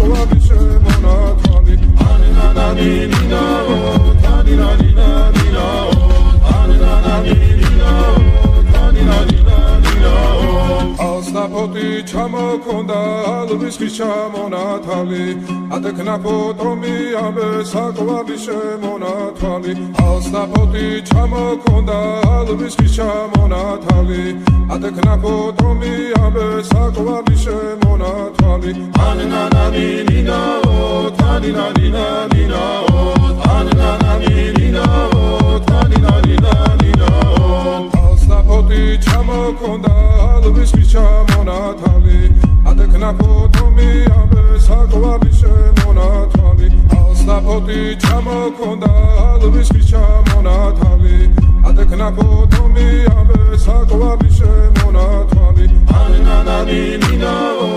საყვარლის შემონათვალი ანანანინინაო თანინანინანინაო ანანანინინაო თანინანინანინაო ალსნაფოტი ჩამოქონდა ალვის ხის ჩამონათალი ადექნაფოტო მიამე საყვარლის შემონათვალი ალსნაფოტი ჩამოქონდა ალვის ხის ჩამონათალი ადექნაფოტო მიამე საყვარლის შემონათვალი ანანანინინაო თანინანინანინაო ანანანინინაო თანინანინანინაო ალსნაფოტი ჩამოქონდა ალვის ხის ჩამონათალი ადექნაფოტო მიამე საყვარლის შემონათვალი ალსნაფოტი ჩამოქონდა ალვის ხის ჩამონათალი ადექნაფოტო მიამე საყვარლის შემონათვალი ანანანინინაო